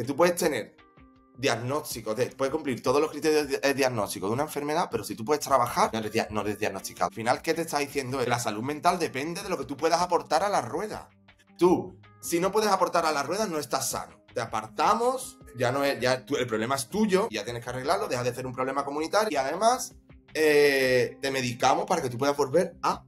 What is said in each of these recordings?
tú puedes tener diagnóstico, puedes cumplir todos los criterios diagnósticos de una enfermedad, pero si tú puedes trabajar, no eres diagnosticado. Al final, ¿qué te está diciendo? La salud mental depende de lo que tú puedas aportar a la rueda. Tú, si no puedes aportar a la rueda, no estás sano. Te apartamos, el problema es tuyo, ya tienes que arreglarlo, deja de ser un problema comunitario y además te medicamos para que tú puedas volver a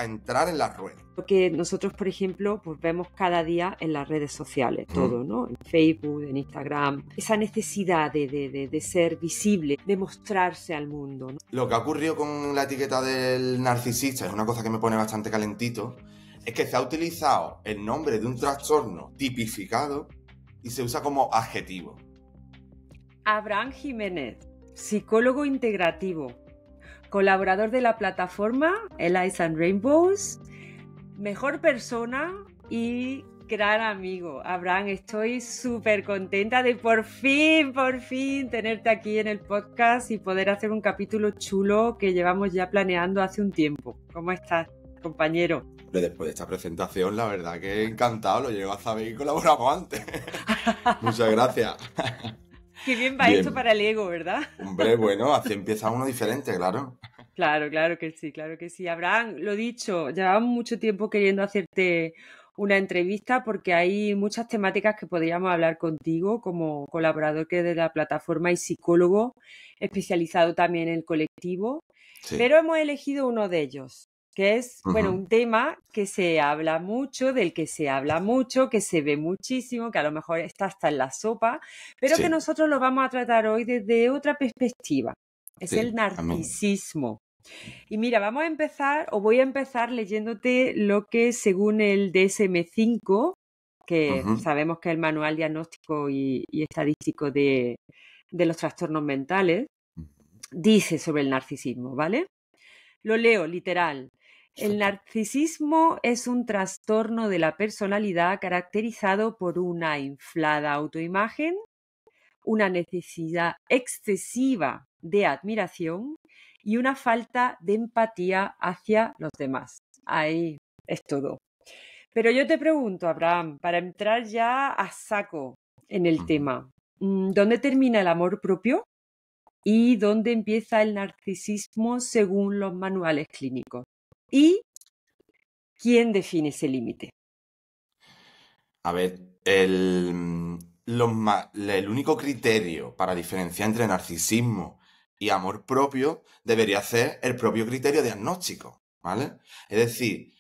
entrar en la rueda. Lo que nosotros, por ejemplo, pues vemos cada día en las redes sociales, todo, ¿no? En Facebook, en Instagram, esa necesidad de ser visible, de mostrarse al mundo, ¿no? Lo que ha ocurrido con la etiqueta del narcisista es una cosa que me pone bastante calentito, es que se ha utilizado el nombre de un trastorno tipificado y se usa como adjetivo. Abraham Jiménez, psicólogo integrativo, colaborador de la plataforma Eyes and Rainbows, mejor persona y gran amigo. Abraham, estoy súper contenta de por fin tenerte aquí en el podcast y poder hacer un capítulo chulo que llevamos ya planeando hace un tiempo. ¿Cómo estás, compañero? Después de esta presentación, la verdad que encantado, lo llego a saber y colaboramos antes. Muchas gracias. Qué bien va esto para el ego, ¿verdad? Hombre, bueno, así empieza uno diferente, claro. Claro que sí. Abraham, lo dicho, llevamos mucho tiempo queriendo hacerte una entrevista porque hay muchas temáticas que podríamos hablar contigo como colaborador que de la plataforma y psicólogo especializado también en el colectivo, sí. Pero hemos elegido uno de ellos, que es, bueno, un tema que se habla mucho, del que se habla mucho, que se ve muchísimo, que a lo mejor está hasta en la sopa, pero sí, que nosotros lo vamos a tratar hoy desde otra perspectiva. Es el narcisismo. Y mira, voy a empezar leyéndote lo que según el DSM-5, que sabemos que es el Manual Diagnóstico y Estadístico de los Trastornos Mentales, dice sobre el narcisismo, ¿vale? Lo leo literal. El narcisismo es un trastorno de la personalidad caracterizado por una inflada autoimagen, una necesidad excesiva de admiración y una falta de empatía hacia los demás. Ahí es todo. Pero yo te pregunto, Abraham, para entrar ya a saco en el tema, ¿dónde termina el amor propio y dónde empieza el narcisismo según los manuales clínicos? ¿Y quién define ese límite? A ver, el único criterio para diferenciar entre narcisismo y amor propio debería ser el propio criterio diagnóstico, ¿vale? Es decir,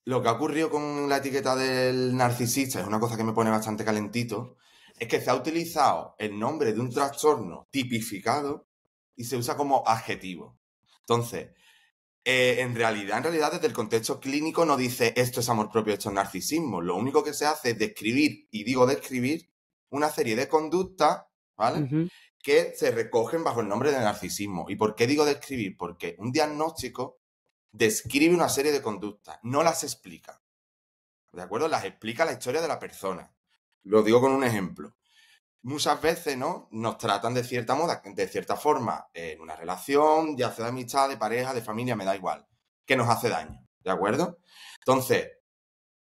lo que ha ocurrido con la etiqueta del narcisista es una cosa que me pone bastante calentito, es que se ha utilizado el nombre de un trastorno tipificado y se usa como adjetivo. Entonces, en realidad, desde el contexto clínico no dice esto es amor propio, esto es narcisismo. Lo único que se hace es describir, y digo describir, una serie de conductas, ¿vale? Que se recogen bajo el nombre de narcisismo. ¿Y por qué digo describir? Porque un diagnóstico describe una serie de conductas, no las explica. ¿De acuerdo? Las explica la historia de la persona. Lo digo con un ejemplo. Muchas veces, ¿no? Nos tratan de cierta forma en una relación, ya sea de amistad, de pareja, de familia, me da igual, que nos hace daño, ¿de acuerdo? Entonces,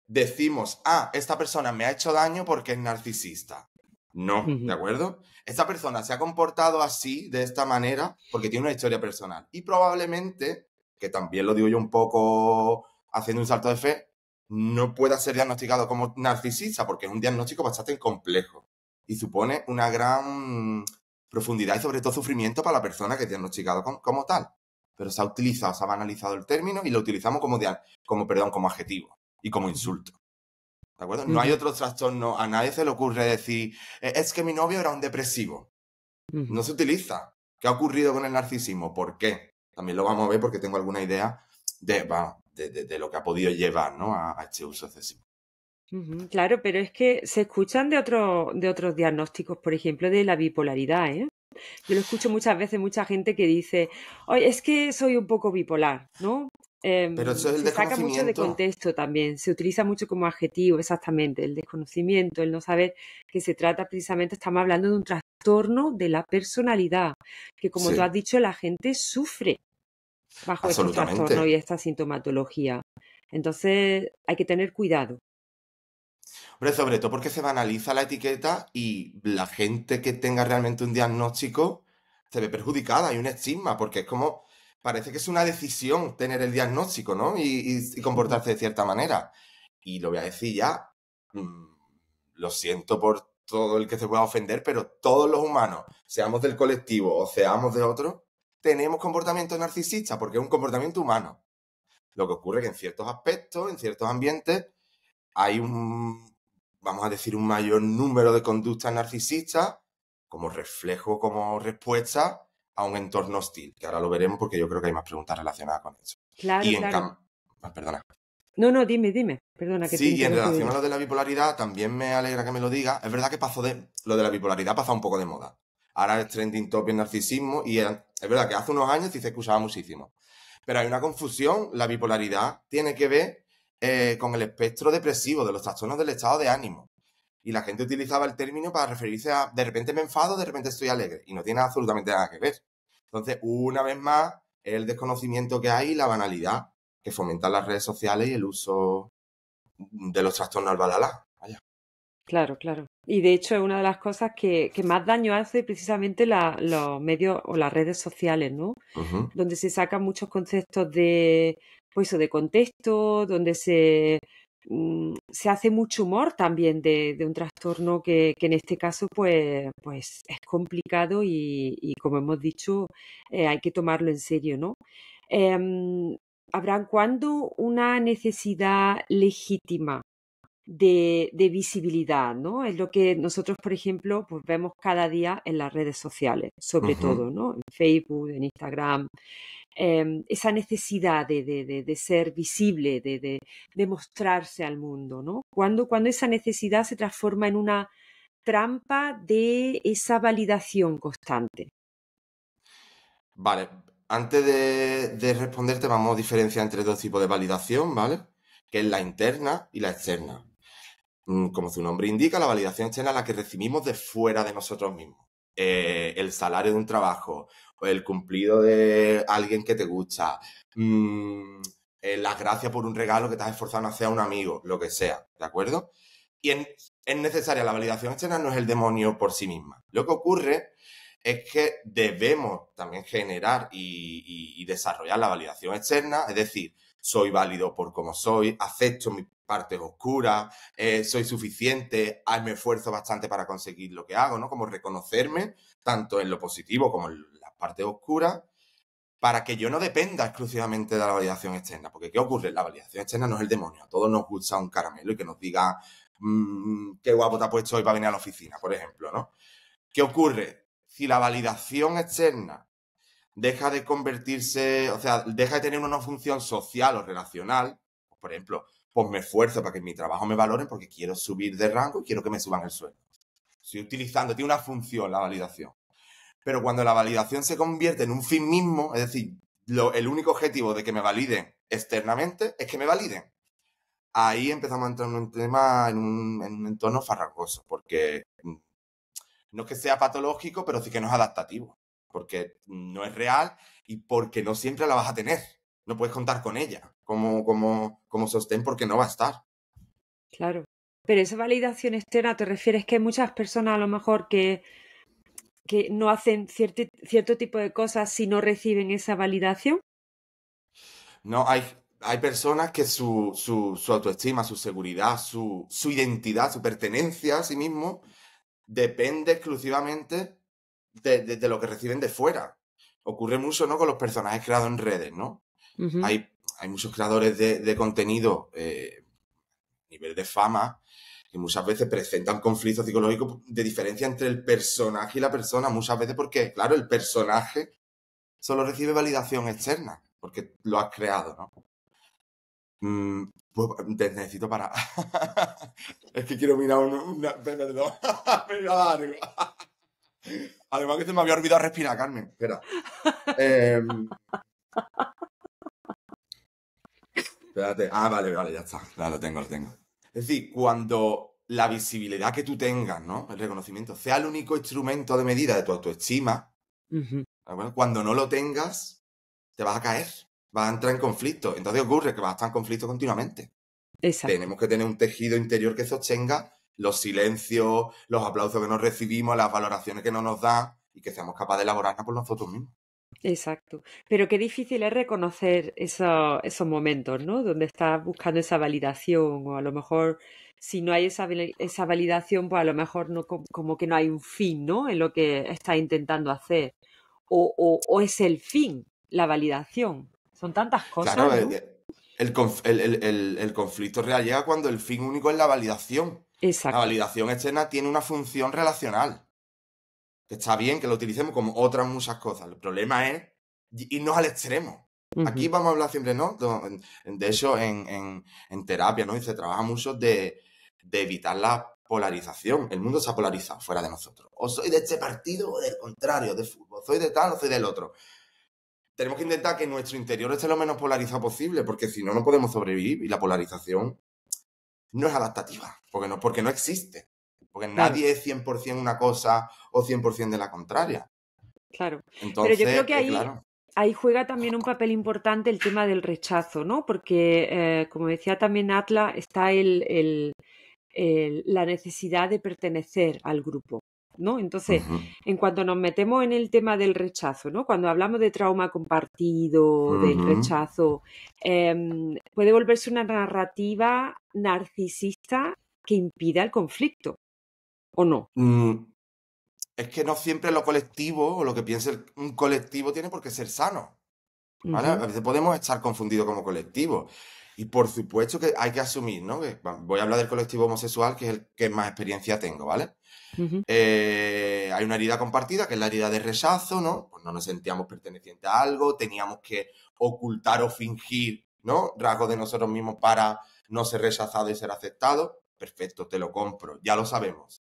decimos, esta persona me ha hecho daño porque es narcisista. No, ¿de acuerdo? Esta persona se ha comportado así, de esta manera, porque tiene una historia personal. Y probablemente, que también lo digo yo un poco haciendo un salto de fe, no pueda ser diagnosticado como narcisista, porque es un diagnóstico bastante complejo. Y supone una gran profundidad y sobre todo sufrimiento para la persona que es diagnosticado como tal. Pero se ha banalizado el término y lo utilizamos como adjetivo y como insulto. ¿De acuerdo? No hay otro trastorno, a nadie se le ocurre decir, es que mi novio era un depresivo. No se utiliza. ¿Qué ha ocurrido con el narcisismo? ¿Por qué? También lo vamos a ver porque tengo alguna idea de lo que ha podido llevar, ¿no? a este uso excesivo. Claro, pero es que se escuchan de otros diagnósticos, por ejemplo, de la bipolaridad, ¿eh? Yo lo escucho muchas veces, mucha gente que dice, oye, es que soy un poco bipolar, ¿no? Pero eso es el se saca mucho de contexto también, se utiliza mucho como adjetivo, exactamente, el desconocimiento, el no saber que se trata precisamente, estamos hablando de un trastorno de la personalidad, que como tú has dicho, la gente sufre bajo estos trastornos y esta sintomatología. Entonces hay que tener cuidado. Pero sobre todo porque se banaliza la etiqueta y la gente que tenga realmente un diagnóstico se ve perjudicada. Hay un estigma, porque es como, parece que es una decisión tener el diagnóstico, ¿no? Y Ujú. comportarse de cierta manera. Y lo voy a decir ya, lo siento por todo el que se pueda ofender, pero todos los humanos, seamos del colectivo o seamos de otro, tenemos comportamiento narcisista, porque es un comportamiento humano. Lo que ocurre es que en ciertos aspectos, en ciertos ambientes, hay vamos a decir, un mayor número de conductas narcisistas como reflejo, como respuesta a un entorno hostil, que ahora lo veremos porque yo creo que hay más preguntas relacionadas con eso. Claro, Y en claro. cambio, perdona. No, no, dime. Perdona que te he Sí, y en interrumpido relación yo. a lo de la bipolaridad, también me alegra que me lo diga. Es verdad que lo de la bipolaridad ha pasado un poco de moda. Ahora es trending topic el narcisismo y es verdad que hace unos años sí se escuchaba muchísimo. Pero hay una confusión. La bipolaridad tiene que ver con el espectro depresivo de los trastornos del estado de ánimo. Y la gente utilizaba el término para referirse a de repente me enfado, de repente estoy alegre. Y no tiene absolutamente nada que ver. Entonces, una vez más, es el desconocimiento que hay y la banalidad que fomentan las redes sociales y el uso de los trastornos al balalá. Vaya. Claro, claro. Y de hecho es una de las cosas que más daño hace precisamente los medios o las redes sociales, ¿no? Ujú. Donde se sacan muchos conceptos de, pues eso, de contexto, donde se hace mucho humor también de un trastorno que en este caso pues es complicado y como hemos dicho, hay que tomarlo en serio, ¿no? Em, ¿Habrá cuándo una necesidad legítima de visibilidad, ¿no? Es lo que nosotros, por ejemplo, pues vemos cada día en las redes sociales, sobre Ujú. todo, ¿no? En Facebook, en Instagram, esa necesidad de ser visible, de mostrarse al mundo, ¿no? Cuando esa necesidad se transforma en una trampa de esa validación constante. Vale, antes de responderte vamos a diferenciar entre dos tipos de validación, ¿vale? Que es la interna y la externa. Como su nombre indica, la validación externa es la que recibimos de fuera de nosotros mismos. El salario de un trabajo, o el cumplido de alguien que te gusta, mm, las gracias por un regalo que te has esforzado en hacer a un amigo, lo que sea, ¿de acuerdo? Y es necesaria la validación externa, no es el demonio por sí misma. Lo que ocurre es que debemos también generar y desarrollar la validación externa, es decir, soy válido por como soy, acepto mis partes oscuras, soy suficiente, me esfuerzo bastante para conseguir lo que hago, ¿no? Como reconocerme tanto en lo positivo como en las partes oscuras, para que yo no dependa exclusivamente de la validación externa. Porque ¿qué ocurre? La validación externa no es el demonio. A todos nos gusta un caramelo y que nos diga qué guapo te ha puesto hoy para venir a la oficina, por ejemplo, ¿no? ¿Qué ocurre? Si la validación externa deja de convertirse, o sea, deja de tener una función social o relacional, pues, por ejemplo, pues me esfuerzo para que en mi trabajo me valoren porque quiero subir de rango y quiero que me suban el sueldo. Estoy utilizando, tiene una función la validación. Pero cuando la validación se convierte en un fin mismo, es decir, el único objetivo de que me validen externamente es que me validen. Ahí empezamos a entrar en un tema, en un entorno farragoso, porque no es que sea patológico, pero sí que no es adaptativo, porque no es real y porque no siempre la vas a tener. No puedes contar con ella como sostén porque no va a estar. Claro. Pero esa validación externa, ¿te refieres que hay muchas personas a lo mejor que no hacen cierto tipo de cosas si no reciben esa validación? No, hay personas que su autoestima, su seguridad, su identidad, su pertenencia a sí mismo depende exclusivamente de lo que reciben de fuera. Ocurre mucho, ¿no? Con los personajes creados en redes, ¿no? Ujú. Hay muchos creadores de contenido a nivel de fama que muchas veces presentan conflictos psicológicos de diferencia entre el personaje y la persona, muchas veces porque, claro, el personaje solo recibe validación externa, porque lo has creado, ¿no? Pues te necesito para... Es que quiero mirar perdón. Me iba a dar algo. Además que se me había olvidado respirar, Carmen. Espera. Espérate. Ah, vale, ya está. Ya lo tengo, lo tengo. Es decir, cuando la visibilidad que tú tengas, ¿no? El reconocimiento sea el único instrumento de medida de tu autoestima, Ujú. ¿de acuerdo? Cuando no lo tengas, te vas a caer. Vas a entrar en conflicto. Entonces ocurre que vas a estar en conflicto continuamente. Exacto. Tenemos que tener un tejido interior que sostenga los silencios, los aplausos que nos recibimos, las valoraciones que no nos dan y que seamos capaces de elaborarlas por nosotros mismos. Exacto. Pero qué difícil es reconocer esos momentos, ¿no? Donde estás buscando esa validación o a lo mejor si no hay esa validación, pues a lo mejor no, como que no hay un fin, ¿no? En lo que estás intentando hacer. O es el fin, la validación. Son tantas Claro, cosas, ¿no? el conflicto real llega cuando el fin único es la validación. La Exacto. validación externa tiene una función relacional. Que está bien que lo utilicemos como otras muchas cosas. El problema es irnos al extremo. Ujú. Aquí vamos a hablar siempre, ¿no? De hecho, en terapia, ¿no? Y se trabaja mucho de evitar la polarización. El mundo se ha polarizado fuera de nosotros. O soy de este partido o del contrario, de fútbol. Soy de tal o soy del otro. Tenemos que intentar que nuestro interior esté lo menos polarizado posible, porque si no, no podemos sobrevivir. Y la polarización no es adaptativa, porque no existe. Porque Claro, nadie es 100% una cosa o 100% de la contraria. claro. Pero yo creo Entonces, que ahí, claro. ahí juega también un papel importante el tema del rechazo, ¿no? Porque, como decía también Atla, está la necesidad de pertenecer al grupo, ¿no? Entonces, Ujú, en cuanto nos metemos en el tema del rechazo, ¿no? Cuando hablamos de trauma compartido, del ujú. rechazo, puede volverse una narrativa narcisista que impida el conflicto, ¿o no? Mm, es que no siempre lo colectivo o lo que piense un colectivo tiene por qué ser sano, ¿vale? A Ujú, veces podemos estar confundidos como colectivo. Y por supuesto que hay que asumir, ¿no? Voy a hablar del colectivo homosexual, que es el que más experiencia tengo, ¿vale? ujú, Hay una herida compartida, que es la herida de rechazo, ¿no? Pues no nos sentíamos pertenecientes a algo, teníamos que ocultar o fingir, ¿no? Rasgos de nosotros mismos para no ser rechazados y ser aceptados. Perfecto, te lo compro, ya lo sabemos.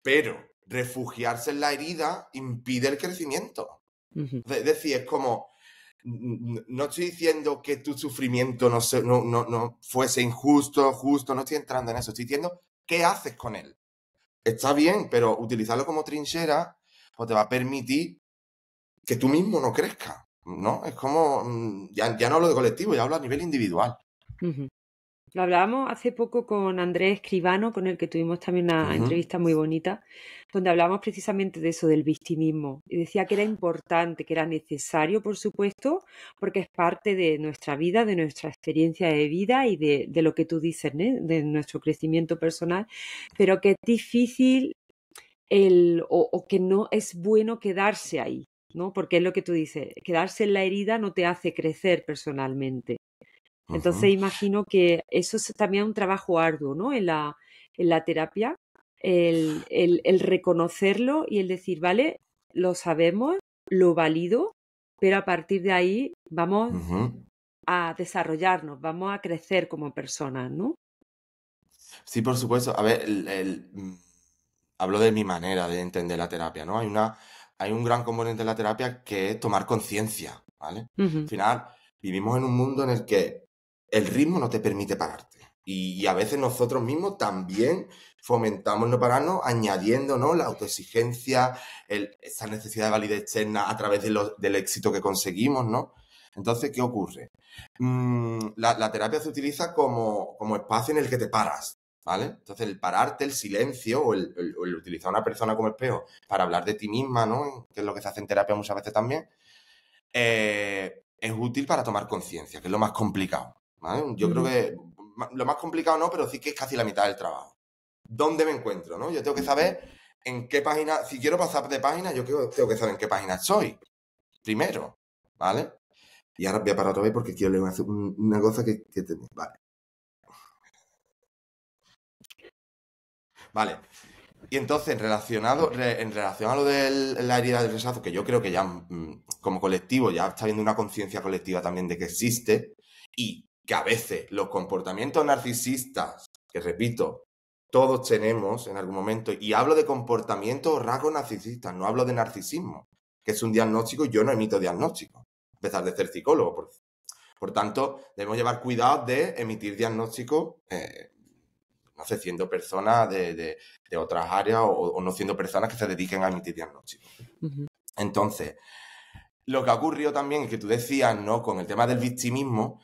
Pero refugiarse en la herida impide el crecimiento. ujú, Es decir, es como, no estoy diciendo que tu sufrimiento no fuese injusto, justo, no estoy entrando en eso, estoy diciendo qué haces con él. Está bien, pero utilizarlo como trinchera pues te va a permitir que tú mismo no crezcas, ¿no? Es como, ya no hablo de colectivo, ya hablo a nivel individual. ujú. Lo hablábamos hace poco con Andrés Escribano, con el que tuvimos también una Ujú, entrevista muy bonita, donde hablábamos precisamente de eso, del victimismo. Y decía que era importante, que era necesario, por supuesto, porque es parte de nuestra vida, de nuestra experiencia de vida y de lo que tú dices, ¿eh? De nuestro crecimiento personal, pero que es difícil o que no es bueno quedarse ahí, ¿no? Porque es lo que tú dices, quedarse en la herida no te hace crecer personalmente. Entonces ujú, imagino que eso es también un trabajo arduo, ¿no? En la terapia, el reconocerlo y el decir, vale, lo sabemos, lo valido, pero a partir de ahí vamos ujú. a desarrollarnos, vamos a crecer como personas, ¿no? Sí, por supuesto. A ver, hablo de mi manera de entender la terapia, ¿no? Hay un gran componente de la terapia que es tomar conciencia, ¿vale? Al Ujú, final, vivimos en un mundo en el que el ritmo no te permite pararte. Y a veces nosotros mismos también fomentamos no pararnos, añadiendo, ¿no? La autoexigencia, esa necesidad de validez externa a través del éxito que conseguimos, ¿no? Entonces, ¿qué ocurre? La terapia se utiliza como espacio en el que te paras, ¿vale? Entonces, el pararte, el silencio o el utilizar a una persona como espejo para hablar de ti misma, ¿no? Que es lo que se hace en terapia muchas veces también, es útil para tomar conciencia, que es lo más complicado, ¿vale? Yo creo ujú, que lo más complicado no, pero sí que es casi la mitad del trabajo. ¿Dónde me encuentro, no? Yo tengo que saber en qué página, si quiero pasar de página, yo tengo que saber en qué página estoy, primero, ¿vale? Y ahora voy a parar otra vez porque quiero leer una cosa que vale. Vale. Y entonces, en relación a lo de la herida del rechazo, que yo creo que ya como colectivo ya está habiendo una conciencia colectiva también de que existe y que a veces los comportamientos narcisistas, que repito, todos tenemos en algún momento, y hablo de comportamientos o rasgos narcisistas, no hablo de narcisismo, que es un diagnóstico y yo no emito diagnóstico, a pesar de ser psicólogo. Por tanto, debemos llevar cuidado de emitir diagnósticos no sé, siendo personas de otras áreas o no siendo personas que se dediquen a emitir diagnósticos. ujú, Entonces, lo que ha ocurrido también es que tú decías, ¿no? Con el tema del victimismo,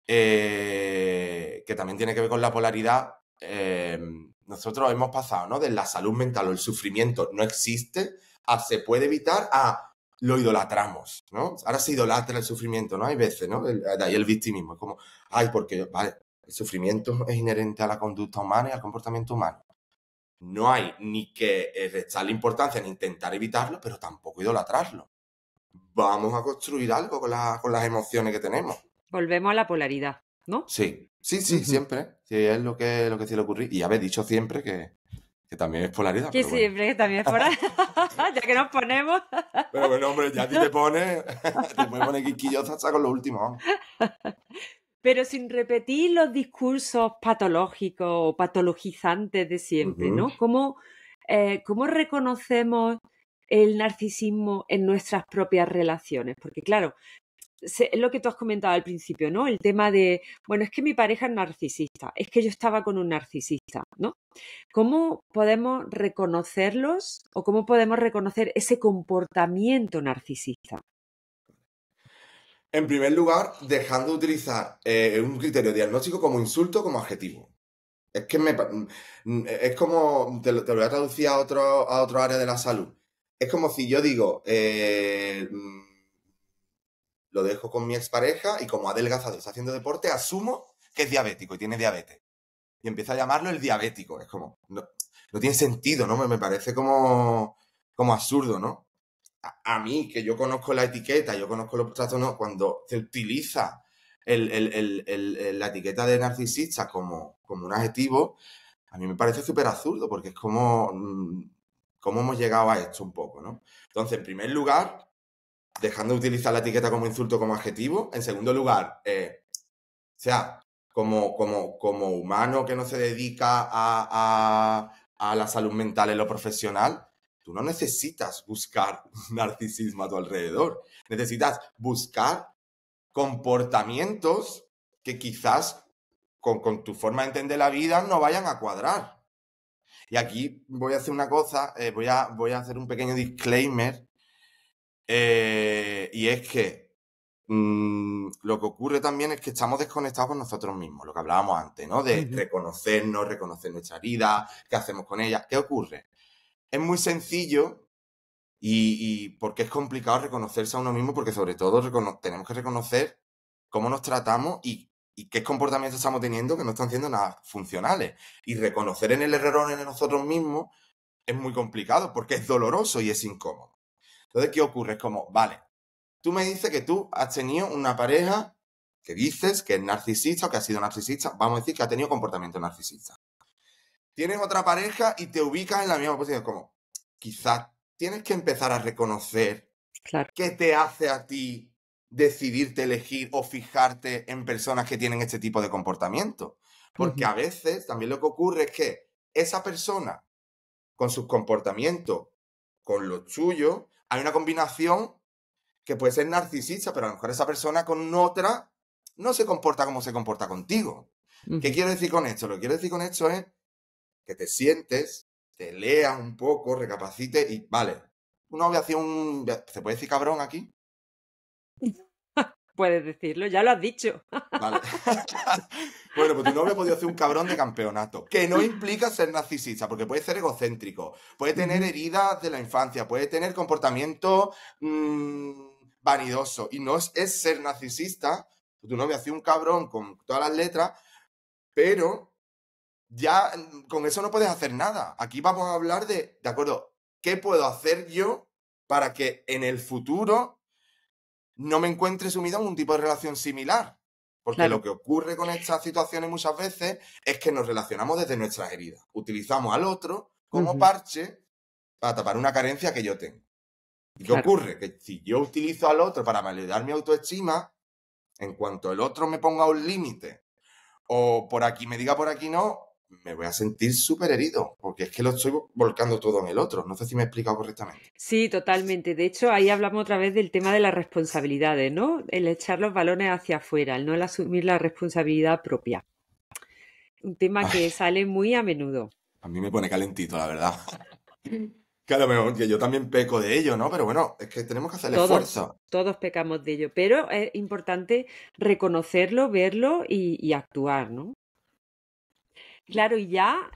que también tiene que ver con la polaridad, nosotros hemos pasado, ¿no? De la salud mental o el sufrimiento no existe a se puede evitar a lo idolatramos, ¿no? Ahora se idolatra el sufrimiento, ¿no? Hay veces, ¿no? De ahí el victimismo. Es como, ay, porque, vale, el sufrimiento es inherente a la conducta humana y al comportamiento humano. No hay ni que restarle importancia ni intentar evitarlo, pero tampoco idolatrarlo. Vamos a construir algo con las emociones que tenemos. Volvemos a la polaridad, ¿no? Sí, sí, sí, Ujú. siempre. Sí, es lo que suele ocurrir. Y habéis dicho siempre que también es polaridad, Que pero bueno. siempre también es por ahí, ya que nos ponemos. Pero bueno, hombre, ya a ti te pone, te puede poner quisquillosa hasta con lo último, vamos. Pero sin repetir los discursos patológicos o patologizantes de siempre, Ujú. ¿no? ¿Cómo reconocemos el narcisismo en nuestras propias relaciones? Porque claro, es lo que tú has comentado al principio, ¿no? El tema de, bueno, es que mi pareja es narcisista, es que yo estaba con un narcisista, ¿no? ¿Cómo podemos reconocerlos o cómo podemos reconocer ese comportamiento narcisista? En primer lugar, dejando de utilizar un criterio diagnóstico como insulto, como adjetivo. Es que es como, te lo voy a traducir a otro área de la salud. Es como si yo digo, lo dejo con mi expareja y como ha adelgazado y está haciendo deporte, asumo que es diabético y tiene diabetes. Y empiezo a llamarlo el diabético. Es como, no tiene sentido, ¿no? Me parece como absurdo, ¿no? A mí, que yo conozco la etiqueta, yo conozco los trastornos, cuando se utiliza la etiqueta de narcisista como un adjetivo, a mí me parece súper absurdo, porque es como, cómo hemos llegado a esto un poco, ¿no? Entonces, en primer lugar, dejando de utilizar la etiqueta como insulto, como adjetivo. En segundo lugar, o sea, como humano que no se dedica a la salud mental en lo profesional, tú no necesitas buscar narcisismo a tu alrededor. Necesitas buscar comportamientos que quizás con tu forma de entender la vida no vayan a cuadrar. Y aquí voy a hacer una cosa, voy a hacer un pequeño disclaimer, y es que lo que ocurre también es que estamos desconectados con nosotros mismos, lo que hablábamos antes, ¿no? De Ujú, reconocernos, reconocer nuestra herida, qué hacemos con ella. ¿Qué ocurre? Es muy sencillo y porque es complicado reconocerse a uno mismo, porque sobre todo tenemos que reconocer cómo nos tratamos y qué comportamientos estamos teniendo que no están siendo nada funcionales. Y reconocer en el error en nosotros mismos es muy complicado porque es doloroso y es incómodo. Entonces, ¿qué ocurre? Es como, vale, tú me dices que tú has tenido una pareja que dices que es narcisista o que ha sido narcisista. Vamos a decir que ha tenido comportamiento narcisista. Tienes otra pareja y te ubicas en la misma posición. Como, quizás tienes que empezar a reconocer claro. qué te hace a ti decidirte elegir o fijarte en personas que tienen este tipo de comportamiento. Porque Ujú, a veces también lo que ocurre es que esa persona, con sus comportamientos, con lo suyo, hay una combinación que puede ser narcisista, pero a lo mejor esa persona con otra no se comporta como se comporta contigo. ¿Qué ujú. quiero decir con esto? Lo que quiero decir con esto es que te sientes, te leas un poco, recapacites y, vale, tu novia hacía un... ¿Se puede decir cabrón aquí? Puedes decirlo, ya lo has dicho. Vale. Bueno, pues tu novio ha podido hacer un cabrón de campeonato, que no implica ser narcisista, porque puede ser egocéntrico, puede tener Ujú, heridas de la infancia, puede tener comportamiento vanidoso, y no es ser narcisista. Tu novio hace un cabrón con todas las letras, pero ya con eso no puedes hacer nada. Aquí vamos a hablar de acuerdo, ¿qué puedo hacer yo para que en el futuro no me encuentre sumido en un tipo de relación similar? Porque lo claro. que ocurre con estas situaciones muchas veces es que nos relacionamos desde nuestras heridas. Utilizamos al otro como Ujú, parche para tapar una carencia que yo tengo. ¿Y qué claro. ocurre? Que si yo utilizo al otro para validar mi autoestima, en cuanto el otro me ponga un límite o por aquí me diga por aquí no, me voy a sentir súper herido, porque es que lo estoy volcando todo en el otro. No sé si me he explicado correctamente. Sí, totalmente. De hecho, ahí hablamos otra vez del tema de las responsabilidades, ¿no? El echar los balones hacia afuera, el no el asumir la responsabilidad propia. Un tema Ay, que sale muy a menudo. a mí me pone calentito, la verdad. Que a lo mejor que yo también peco de ello, ¿no? Pero bueno, es que tenemos que hacer el Todos, esfuerzo. todos pecamos de ello, pero es importante reconocerlo, verlo y actuar, ¿no? Claro, y ya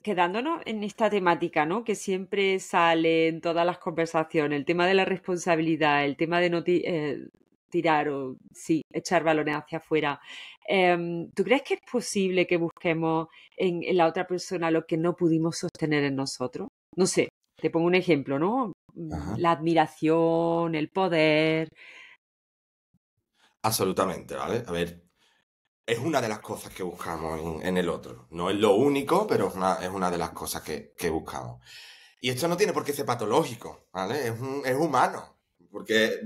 quedándonos en esta temática, ¿no? Que siempre sale en todas las conversaciones, el tema de la responsabilidad, el tema de no tirar o sí, echar balones hacia afuera. ¿Tú crees que es posible que busquemos en la otra persona lo que no pudimos sostener en nosotros? No sé, te pongo un ejemplo, ¿no? Ajá. La admiración, el poder. Absolutamente, ¿vale? A ver, es una de las cosas que buscamos en el otro. No es lo único, pero es una de las cosas que buscamos. Y esto no tiene por qué ser patológico, ¿vale? Es humano. Porque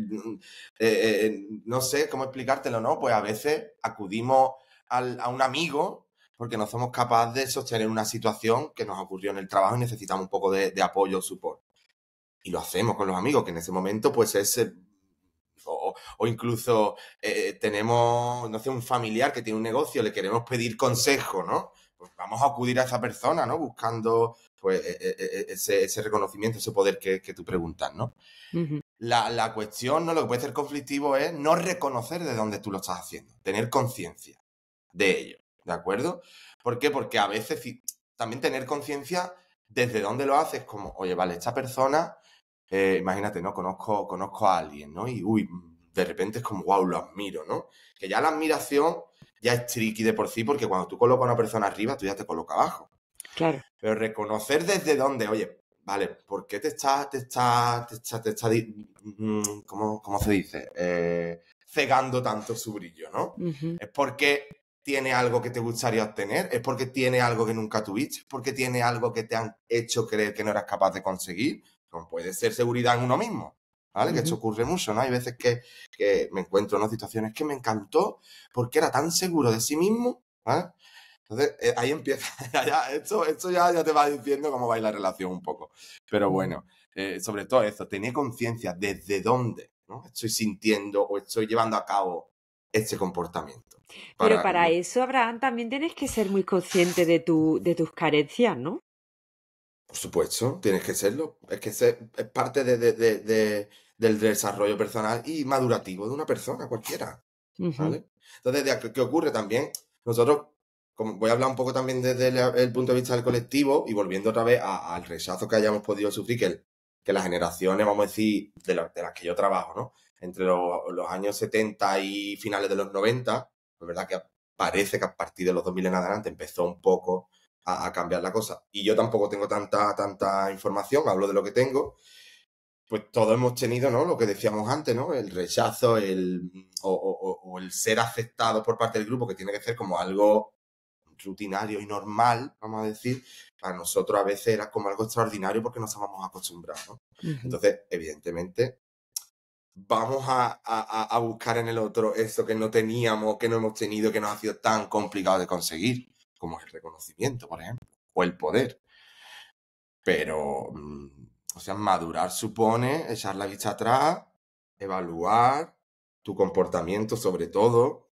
no sé cómo explicártelo, ¿no? Pues a veces acudimos a un amigo porque no somos capaces de sostener una situación que nos ocurrió en el trabajo y necesitamos un poco de apoyo o support. Y lo hacemos con los amigos, que en ese momento pues es o incluso tenemos, no sé, un familiar que tiene un negocio, le queremos pedir consejo, ¿no? Pues vamos a acudir a esa persona, ¿no? Buscando pues ese reconocimiento, ese poder que tú preguntas, ¿no? Ujú, La cuestión, ¿no? Lo que puede ser conflictivo es no reconocer de dónde tú lo estás haciendo, tener conciencia de ello, ¿de acuerdo? ¿Por qué? Porque a veces también tener conciencia desde dónde lo haces, como, oye, vale, esta persona, imagínate, ¿no? Conozco a alguien, ¿no? Y, uy, de repente es como, wow, lo admiro, ¿no? Que ya la admiración ya es tricky de por sí, porque cuando tú colocas a una persona arriba, tú ya te colocas abajo. claro. Pero reconocer desde dónde, oye, vale, ¿por qué ¿cómo se dice? Cegando tanto su brillo, ¿no? Ujú, Es porque tiene algo que te gustaría obtener, es porque tiene algo que nunca tuviste, es porque tiene algo que te han hecho creer que no eras capaz de conseguir, como puede ser seguridad en uno mismo, ¿vale? Que esto ujú. ocurre mucho, ¿no? Hay veces que me encuentro en situaciones que me encantó porque era tan seguro de sí mismo, ¿vale? Entonces, ahí empieza, esto ya te va diciendo cómo va a ir la relación un poco. Pero Ujú. bueno, sobre todo eso, tener conciencia desde dónde, ¿no? Estoy sintiendo o estoy llevando a cabo este comportamiento. Pero Para, para eso, Abraham, también tienes que ser muy consciente de tus carencias, ¿no? por supuesto, tienes que serlo. Es que es parte del desarrollo personal y madurativo de una persona cualquiera. Ujú, ¿Vale? Entonces, ¿qué ocurre también? Nosotros, como voy a hablar un poco también desde el punto de vista del colectivo y volviendo otra vez al rechazo que hayamos podido sufrir, que las generaciones, vamos a decir, de las que yo trabajo, ¿no? Entre los años 70 y finales de los 90, pues verdad que parece que a partir de los 2000 en adelante empezó un poco a cambiar la cosa. Y yo tampoco tengo tanta información, hablo de lo que tengo, pues todos hemos tenido, ¿no? Lo que decíamos antes, ¿no? El rechazo, o el ser aceptado por parte del grupo, que tiene que ser como algo rutinario y normal, vamos a decir, para nosotros a veces era como algo extraordinario porque no estábamos acostumbrados, ¿no? ujú. Entonces, evidentemente, vamos a buscar en el otro eso que no teníamos, que no hemos tenido, que nos ha sido tan complicado de conseguir, como el reconocimiento, por ejemplo, o el poder. Pero, o sea, madurar supone echar la vista atrás, evaluar tu comportamiento sobre todo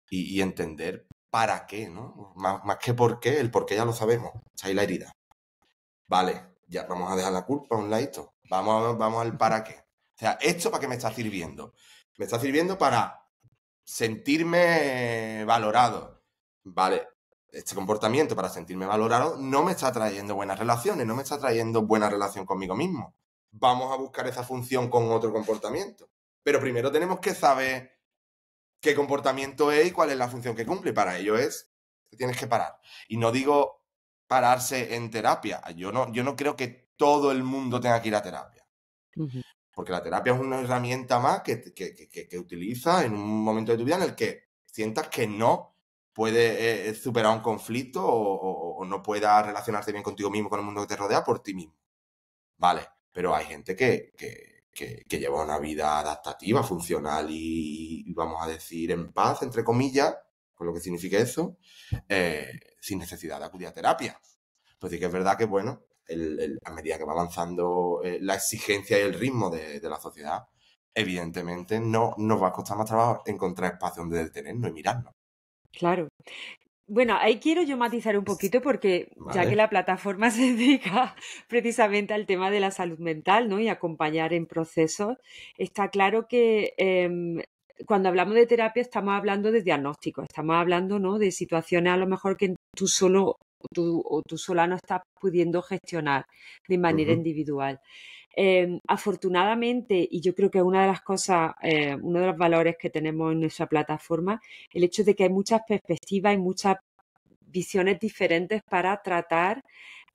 y entender para qué, ¿no? Más que por qué, el por qué ya lo sabemos. Está ahí la herida. Vale, ya vamos a dejar la culpa a un ladito. Vamos al para qué. O sea, ¿esto para qué me está sirviendo? Me está sirviendo para sentirme valorado. Vale, este comportamiento para sentirme valorado no me está trayendo buenas relaciones, no me está trayendo buena relación conmigo mismo. Vamos a buscar esa función con otro comportamiento. Pero primero tenemos que saber qué comportamiento es y cuál es la función que cumple. Y para ello te tienes que parar. Y no digo pararse en terapia. Yo no creo que todo el mundo tenga que ir a terapia. Ujú. Porque la terapia es una herramienta más que utilizas en un momento de tu vida en el que sientas que no puedes superar un conflicto o no puedas relacionarte bien contigo mismo, con el mundo que te rodea, por ti mismo. Vale, pero hay gente que lleva una vida adaptativa, funcional y, vamos a decir, en paz, entre comillas, con lo que significa eso, sin necesidad de acudir a terapia. Pues sí que es verdad que, bueno, a medida que va avanzando la exigencia y el ritmo de la sociedad, evidentemente no nos va a costar más trabajo encontrar espacio donde detenernos y mirarnos. Claro. Bueno, ahí quiero yo matizar un poquito porque ya que ¿Vale? la plataforma se dedica precisamente al tema de la salud mental, ¿no? Y acompañar en procesos, está claro que cuando hablamos de terapia estamos hablando de diagnóstico, estamos hablando, ¿no? De situaciones a lo mejor que tú solo o tú sola no estás pudiendo gestionar de manera Ujú, individual. Afortunadamente, y yo creo que una de las cosas, uno de los valores que tenemos en nuestra plataforma, el hecho de que hay muchas perspectivas y muchas visiones diferentes para tratar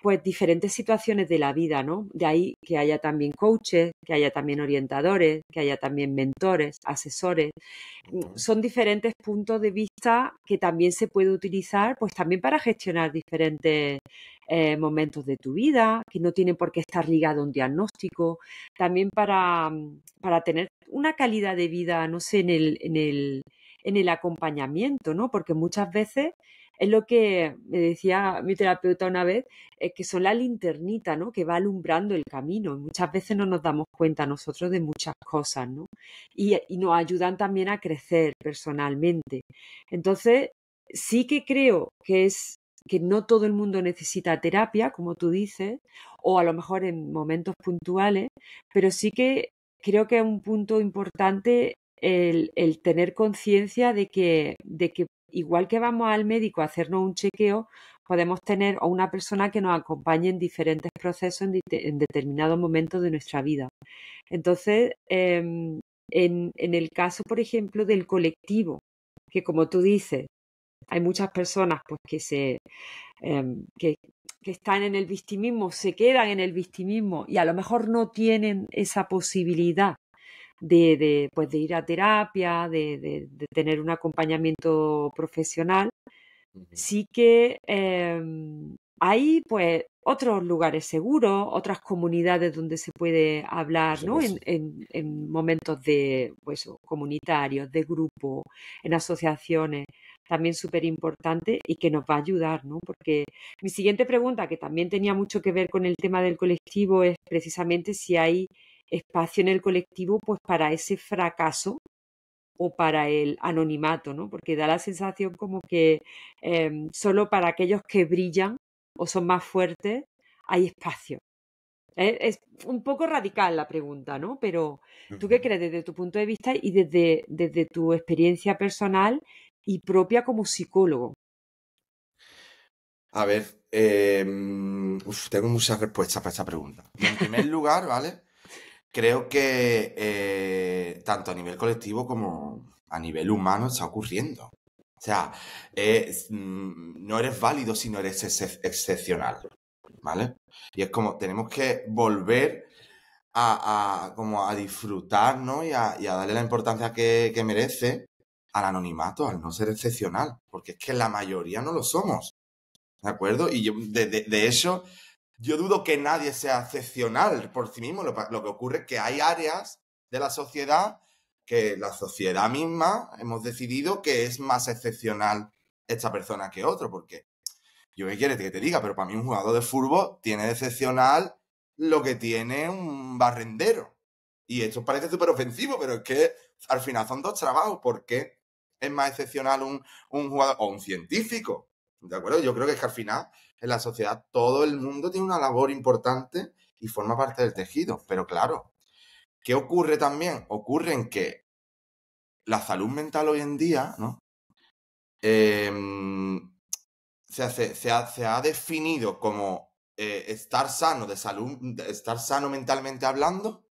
pues diferentes situaciones de la vida, ¿no? De ahí que haya también coaches, que haya también orientadores, que haya también mentores, asesores. ujú. Son diferentes puntos de vista que también se puede utilizar pues también para gestionar diferentes momentos de tu vida, que no tienen por qué estar ligado a un diagnóstico, también para tener una calidad de vida, no sé, en el acompañamiento, ¿no? Porque muchas veces es lo que me decía mi terapeuta una vez, que son la linternita, ¿no? Que va alumbrando el camino. Muchas veces no nos damos cuenta nosotros de muchas cosas, ¿no? Y nos ayudan también a crecer personalmente. Entonces, sí que creo que es que no todo el mundo necesita terapia, como tú dices, o a lo mejor en momentos puntuales, pero sí que creo que es un punto importante el tener conciencia de que igual que vamos al médico a hacernos un chequeo, podemos tener a una persona que nos acompañe en diferentes procesos en determinados momentos de nuestra vida. Entonces, en el caso, por ejemplo, del colectivo, que como tú dices, hay muchas personas pues em, que, que están en el victimismo, se quedan en el victimismo y a lo mejor no tienen esa posibilidad pues de ir a terapia, de tener un acompañamiento profesional. Ujú. Sí que hay pues otros lugares seguros, otras comunidades donde se puede Por hablar, ¿no? supuesto. En momentos de pues, comunitarios, de grupo, en asociaciones, también súper importante y que nos va a ayudar, ¿no? Porque mi siguiente pregunta, que también tenía mucho que ver con el tema del colectivo, es precisamente si hay espacio en el colectivo pues para ese fracaso o para el anonimato, ¿no? Porque da la sensación como que solo para aquellos que brillan o son más fuertes hay espacio. Es un poco radical la pregunta, ¿no? Pero ¿tú qué Ujú. crees desde tu punto de vista y desde tu experiencia personal y propia como psicólogo? A ver, tengo muchas respuestas para esta pregunta. En primer lugar, ¿vale? Creo que tanto a nivel colectivo como a nivel humano está ocurriendo. O sea, no eres válido si no eres excepcional, ¿vale? Y es como, tenemos que volver como a disfrutar, ¿no? Y a darle la importancia que merece al anonimato, al no ser excepcional, porque es que la mayoría no lo somos, ¿de acuerdo? Y yo, de eso, yo dudo que nadie sea excepcional por sí mismo. Lo que ocurre es que hay áreas de la sociedad que la sociedad misma hemos decidido que es más excepcional esta persona que otro, porque yo qué quieres que te diga, pero para mí un jugador de fútbol tiene de excepcional lo que tiene un barrendero. Y esto parece súper ofensivo, pero es que al final son dos trabajos. ¿Por qué es más excepcional un jugador o un científico? ¿De acuerdo? Yo creo que es que al final en la sociedad todo el mundo tiene una labor importante y forma parte del tejido. Pero claro, ¿qué ocurre también? Ocurre en que la salud mental hoy en día, ¿no? Se ha definido como estar sano de salud, estar sano mentalmente hablando,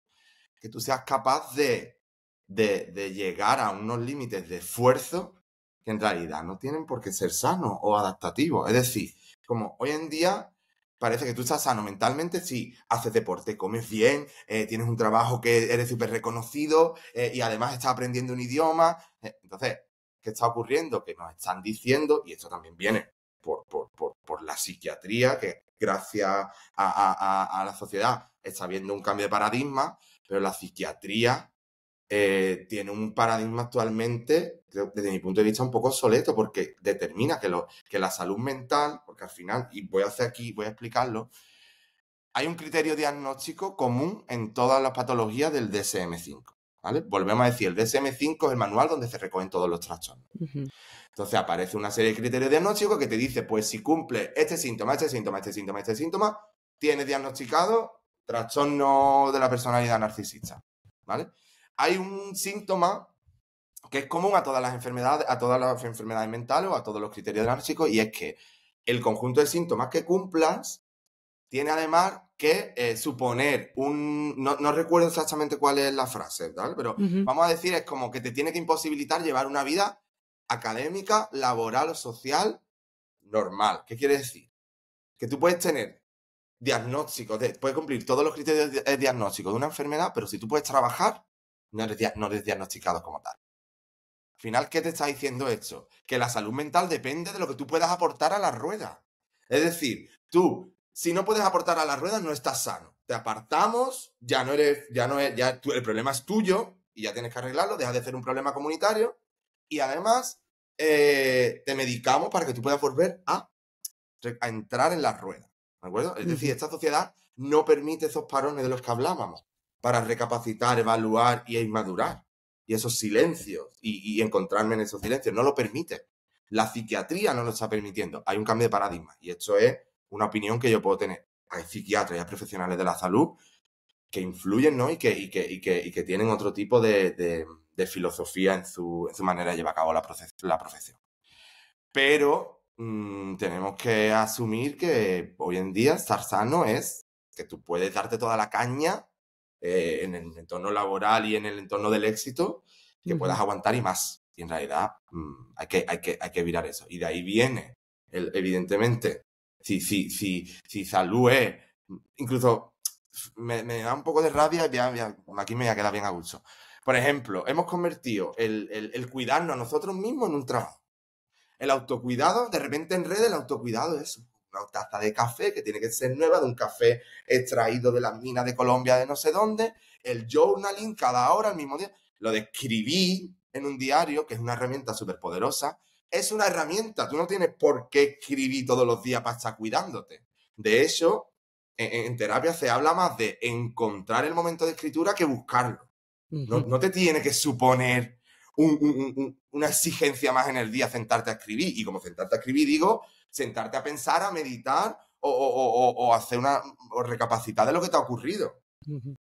que tú seas capaz de llegar a unos límites de esfuerzo que en realidad no tienen por qué ser sanos o adaptativos. Es decir, como hoy en día parece que tú estás sano mentalmente si haces deporte, comes bien, tienes un trabajo que eres súper reconocido y además estás aprendiendo un idioma. Entonces, ¿qué está ocurriendo? Que nos están diciendo, y esto también viene por la psiquiatría, que gracias a la sociedad está habiendo un cambio de paradigma, pero la psiquiatría tiene un paradigma actualmente, desde mi punto de vista, un poco obsoleto, porque determina que la salud mental, porque al final, y voy a explicarlo, hay un criterio diagnóstico común en todas las patologías del DSM-5. ¿Vale? Volvemos a decir, el DSM-5 es el manual donde se recogen todos los trastornos. Ujú, Entonces aparece una serie de criterios diagnósticos que te dice, pues si cumple este síntoma, este síntoma, este síntoma, este síntoma, tienes diagnosticado trastorno de la personalidad narcisista, ¿vale? Hay un síntoma que es común a todas las enfermedades mentales o a todos los criterios diagnósticos y es que el conjunto de síntomas que cumplas tiene además que suponer no recuerdo exactamente cuál es la frase, ¿vale? Pero vamos a decir, es como que te tiene que imposibilitar llevar una vida académica, laboral o social normal. ¿Qué quiere decir? Que tú puedes tener diagnósticos, puedes cumplir todos los criterios diagnósticos de una enfermedad, pero si tú puedes trabajar, no eres diagnosticado como tal. Al final, ¿qué te está diciendo esto? Que la salud mental depende de lo que tú puedas aportar a la rueda. Es decir, tú, si no puedes aportar a la rueda, no estás sano. Te apartamos, el problema es tuyo y ya tienes que arreglarlo, deja de ser un problema comunitario y además te medicamos para que tú puedas volver a entrar en la rueda. ¿De acuerdo? Es decir, esta sociedad no permite esos parones de los que hablábamos para recapacitar, evaluar y madurar. Y esos silencios, y encontrarme en esos silencios, no lo permite. La psiquiatría no lo está permitiendo. Hay un cambio de paradigma. Y esto es una opinión que yo puedo tener. Hay psiquiatras y hay profesionales de la salud que influyen, ¿no? Y que tienen otro tipo de filosofía en su manera de llevar a cabo la profesión. Pero tenemos que asumir que hoy en día estar sano es que tú puedes darte toda la caña en el entorno laboral y en el entorno del éxito, que puedas aguantar y más. Y en realidad hay que virar eso. Y de ahí viene, evidentemente, si salud es... Incluso me da un poco de rabia y aquí me voy a quedar bien a gusto. Por ejemplo, hemos convertido el cuidarnos a nosotros mismos en un trabajo. El autocuidado, de repente en redes el autocuidado es una taza de café que tiene que ser nueva, de un café extraído de las minas de Colombia de no sé dónde, el journaling cada hora, al mismo día. Lo de escribir en un diario, que es una herramienta súper poderosa, es una herramienta. Tú no tienes por qué escribir todos los días para estar cuidándote. De hecho, en terapia se habla más de encontrar el momento de escritura que buscarlo. No te tiene que suponer una exigencia más en el día sentarte a escribir. Y como sentarte a escribir, digo, sentarte a pensar, a meditar o hacer o recapacitar de lo que te ha ocurrido.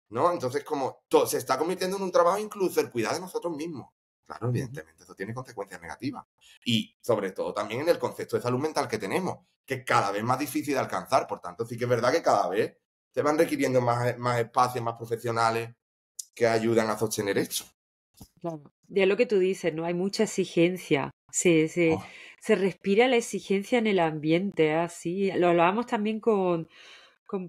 ¿No? Entonces, como se está convirtiendo en un trabajo incluso el cuidar de nosotros mismos. Claro, evidentemente, eso tiene consecuencias negativas. Y sobre todo también en el concepto de salud mental que tenemos, que es cada vez más difícil de alcanzar. Por tanto, sí que es verdad que cada vez se van requiriendo más espacios, más profesionales que ayudan a sostener esto. Claro. Y es lo que tú dices, ¿no? Hay mucha exigencia. Oh. Se respira la exigencia en el ambiente, así. Lo hablábamos también con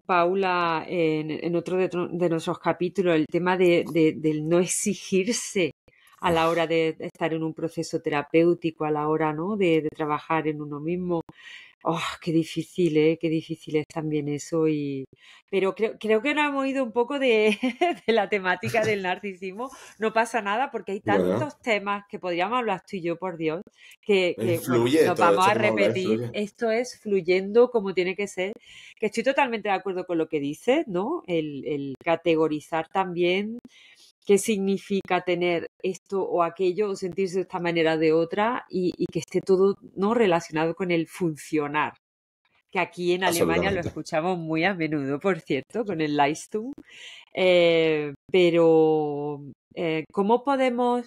Paula en otro de nuestros capítulos, el tema del no exigirse a la hora de estar en un proceso terapéutico, a la hora, ¿no? de trabajar en uno mismo. Oh, qué difícil es también eso. Pero creo que nos hemos ido un poco de la temática del narcisismo. No pasa nada porque hay Bueno, tantos temas que podríamos hablar tú y yo, por Dios, que bueno, influye, nos todo vamos esto a que hemos hablado repetir. influye. Esto es fluyendo como tiene que ser. Que estoy totalmente de acuerdo con lo que dices, ¿no? El categorizar también qué significa tener esto o aquello o sentirse de esta manera o de otra y que esté todo, ¿no?, relacionado con el funcionar, que aquí en Alemania lo Absolutamente. escuchamos muy a menudo, por cierto, con el Leistung. Pero, ¿cómo podemos...?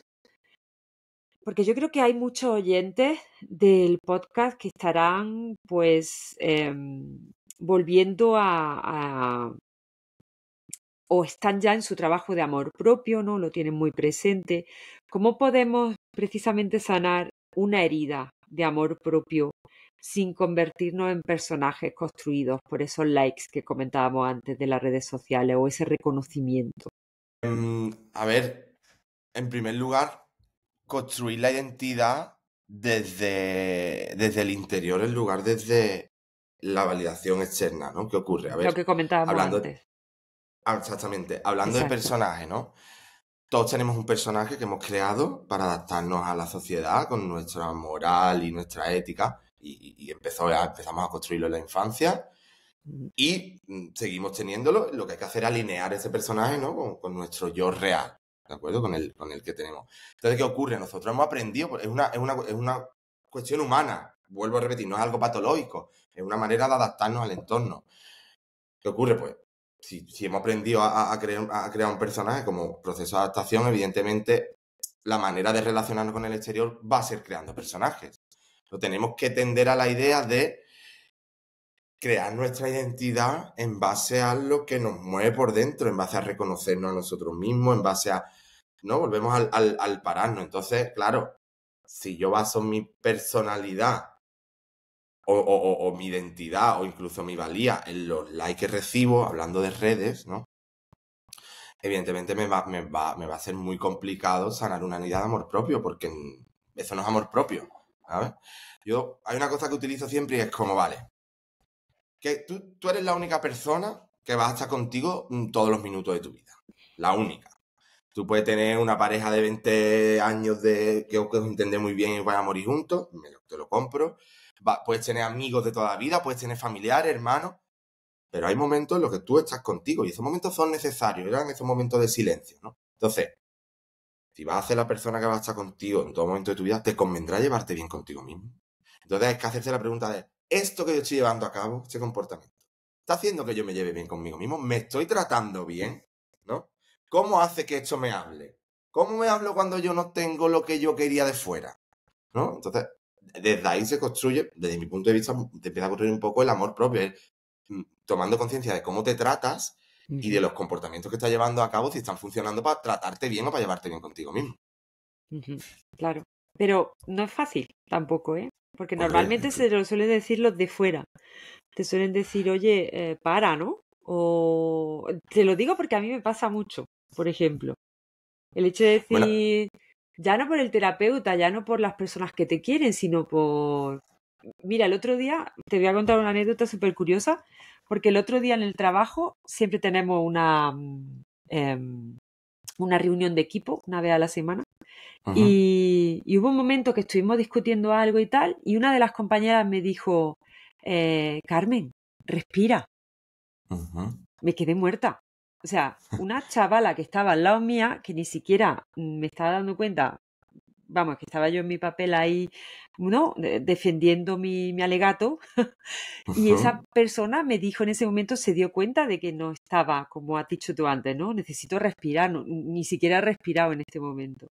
Porque yo creo que hay muchos oyentes del podcast que estarán, pues, volviendo o están ya en su trabajo de amor propio, ¿no? Lo tienen muy presente. ¿Cómo podemos precisamente sanar una herida de amor propio sin convertirnos en personajes construidos por esos likes que comentábamos antes de las redes sociales o ese reconocimiento? A ver, en primer lugar, construir la identidad desde el interior en lugar desde la validación externa, ¿no? ¿Qué ocurre? A Lo ver, que comentábamos hablando, antes. exactamente, hablando de Exacto. personaje, ¿no? Todos tenemos un personaje que hemos creado para adaptarnos a la sociedad con nuestra moral y nuestra ética y empezamos a construirlo en la infancia y seguimos teniéndolo. Lo que hay que hacer es alinear ese personaje, ¿no? con nuestro yo real, ¿de acuerdo? Con el que tenemos. Entonces, ¿qué ocurre? Nosotros hemos aprendido, pues, es una cuestión humana, vuelvo a repetir, no es algo patológico, es una manera de adaptarnos al entorno. ¿Qué ocurre? Pues, si hemos aprendido a crear un personaje como proceso de adaptación, evidentemente la manera de relacionarnos con el exterior va a ser creando personajes. Pero tenemos que tender a la idea de crear nuestra identidad en base a lo que nos mueve por dentro, en base a reconocernos a nosotros mismos, en base a, ¿no? Volvemos al pararnos. Entonces, claro, si yo baso mi personalidad o mi identidad o incluso mi valía en los likes que recibo, hablando de redes, ¿no? Evidentemente me va a ser muy complicado sanar una herida de amor propio, porque eso no es amor propio, ¿sabes? Hay una cosa que utilizo siempre y es como, vale, que tú eres la única persona que va a estar contigo todos los minutos de tu vida. La única. Tú puedes tener una pareja de 20 años que os entendéis muy bien y vais a morir juntos, te lo compro. Puedes tener amigos de toda la vida, puedes tener familiares, hermanos, pero hay momentos en los que tú estás contigo y esos momentos son necesarios, eran esos momentos de silencio, ¿no? Entonces, si vas a ser la persona que va a estar contigo en todo momento de tu vida, te convendrá llevarte bien contigo mismo. Entonces hay que hacerse la pregunta de, ¿esto que yo estoy llevando a cabo, este comportamiento, está haciendo que yo me lleve bien conmigo mismo? ¿Me estoy tratando bien? ¿No? ¿Cómo hace que esto me hable? ¿Cómo me hablo cuando yo no tengo lo que yo quería de fuera? ¿No? Entonces, desde ahí se construye, desde mi punto de vista, te empieza a construir un poco el amor propio, tomando conciencia de cómo te tratas y de los comportamientos que estás llevando a cabo, si están funcionando para tratarte bien o para llevarte bien contigo mismo. Claro, pero no es fácil tampoco, ¿eh? Porque Hombre, normalmente se lo suelen decir los de fuera. Te suelen decir, oye, para, ¿no? O te lo digo porque a mí me pasa mucho, por ejemplo. El hecho de bueno, decir, ya no por el terapeuta, ya no por las personas que te quieren, sino por... Mira, el otro día, te voy a contar una anécdota súper curiosa, porque el otro día en el trabajo siempre tenemos una reunión de equipo, una vez a la semana, y hubo un momento que estuvimos discutiendo algo y tal, y una de las compañeras me dijo, Carmen, respira. Me quedé muerta. O sea, una chavala que estaba al lado mía, que ni siquiera me estaba dando cuenta, vamos, que estaba yo en mi papel ahí, ¿no? Defendiendo mi alegato, y esa persona me dijo en ese momento, se dio cuenta de que no estaba, como has dicho tú antes, ¿no? Necesito respirar, ni siquiera he respirado en este momento.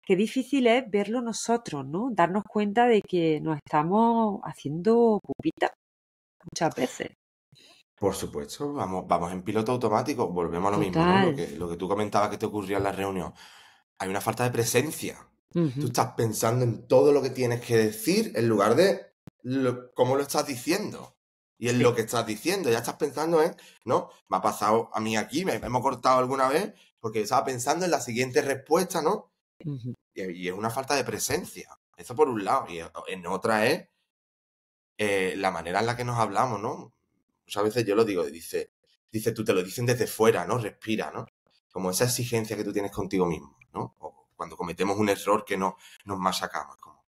Qué difícil es verlo nosotros, ¿no? Darnos cuenta de que nos estamos haciendo pupita muchas veces. por supuesto, vamos en piloto automático, volvemos a lo mismo, ¿no? Lo Total. que, lo que tú comentabas que te ocurría en la reunión. Hay una falta de presencia. Tú Ujú. estás pensando en todo lo que tienes que decir en lugar de cómo lo estás diciendo. Y en Sí. lo que estás diciendo, ya estás pensando en, ¿no? Me ha pasado a mí aquí, me hemos cortado alguna vez porque estaba pensando en la siguiente respuesta, ¿no? Ujú. Y es una falta de presencia. Eso por un lado. Y en otra es la manera en la que nos hablamos, ¿no? Muchas veces yo lo digo, dice, tú te lo dicen desde fuera, ¿no? Respira, ¿no? Como esa exigencia que tú tienes contigo mismo, ¿no? O cuando cometemos un error que nos machacamos, como,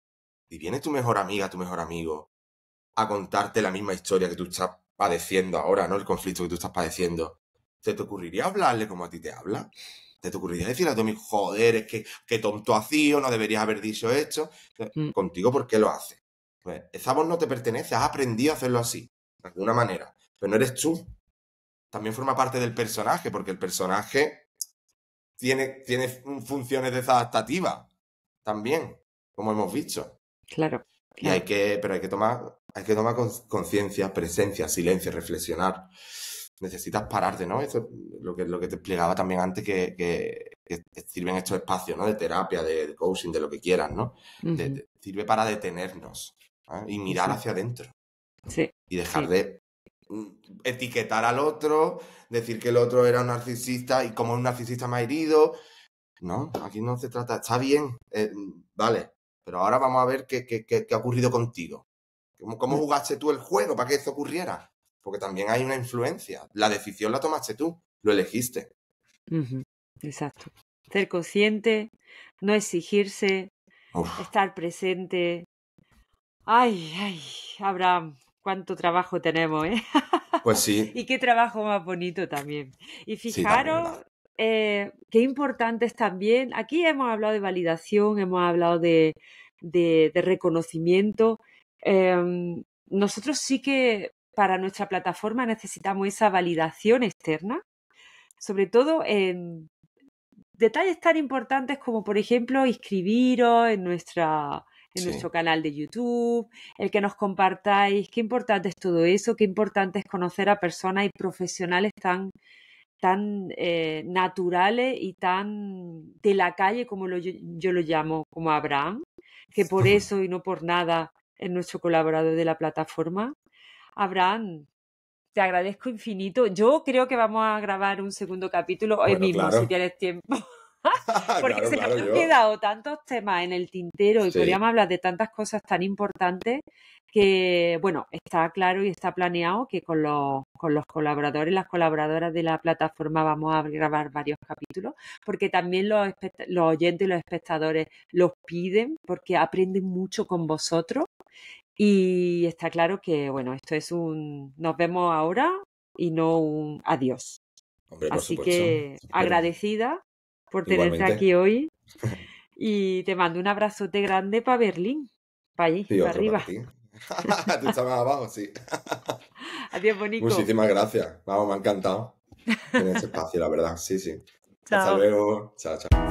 y viene tu mejor amiga, tu mejor amigo, a contarte la misma historia que tú estás padeciendo ahora, ¿no? El conflicto que tú estás padeciendo. ¿Se te ocurriría hablarle como a ti te habla? ¿Te ocurriría decirle a tu amigo, joder, es que qué tonto hacío, no deberías haber dicho esto? Mm. Contigo, ¿por qué lo haces? Pues esa voz no te pertenece, has aprendido a hacerlo así, de alguna manera. Pero no eres tú. También forma parte del personaje, porque el personaje tiene funciones desadaptativas también, como hemos visto. Claro, Y claro. pero hay que tomar conciencia, presencia, silencio, reflexionar. Necesitas pararte, ¿no? Eso es lo que te explicaba también antes, que sirven estos espacios, ¿no? De terapia, de coaching, de lo que quieras, ¿no? Ujú. Sirve para detenernos, ¿eh? Y mirar hacia Exacto. adentro. Sí, Y dejar sí, de etiquetar al otro, decir que el otro era un narcisista y como un narcisista me ha herido. No, aquí no se trata, está bien, vale, pero ahora vamos a ver qué ha ocurrido contigo. ¿Cómo mm, jugaste tú el juego para que eso ocurriera? Porque también hay una influencia. La decisión la tomaste tú, lo elegiste. ujú, exacto. Ser consciente, no exigirse, Uf, estar presente. Ay, ay, Abraham, cuánto trabajo tenemos, ¿eh? pues sí, Y qué trabajo más bonito también. Y sí, también, fijaros, ¿verdad? qué importante es también, aquí hemos hablado de validación, hemos hablado de reconocimiento. Nosotros sí que para nuestra plataforma necesitamos esa validación externa, sobre todo en detalles tan importantes como, por ejemplo, inscribiros en en Sí. nuestro canal de YouTube, el que nos compartáis. Qué importante es todo eso, qué importante es conocer a personas y profesionales tan naturales y tan de la calle como yo lo llamo, como Abraham, que por eso y no por nada es nuestro colaborador de la plataforma. Abraham, te agradezco infinito. Yo creo que vamos a grabar un segundo capítulo hoy Bueno, mismo, si claro. tienes tiempo. Porque Claro, se nos claro, han yo. quedado tantos temas en el tintero y Sí, podríamos hablar de tantas cosas tan importantes que, bueno, está claro y está planeado que con los colaboradores y las colaboradoras de la plataforma vamos a grabar varios capítulos, porque también los oyentes y los espectadores los piden, porque aprenden mucho con vosotros y está claro que, bueno, esto es nos vemos ahora y no un adiós. hombre, por Así supuesto. que Pero agradecida por tenerte aquí igualmente. hoy y te mando un abrazote grande para Berlín, para allí, Y para otro para arriba. ti. Tú estás más abajo, sí. Adiós, Bonico. Muchísimas gracias. Vamos, me ha encantado tener este espacio, la verdad. Sí, sí. Hasta Chao. luego. Chao, chao.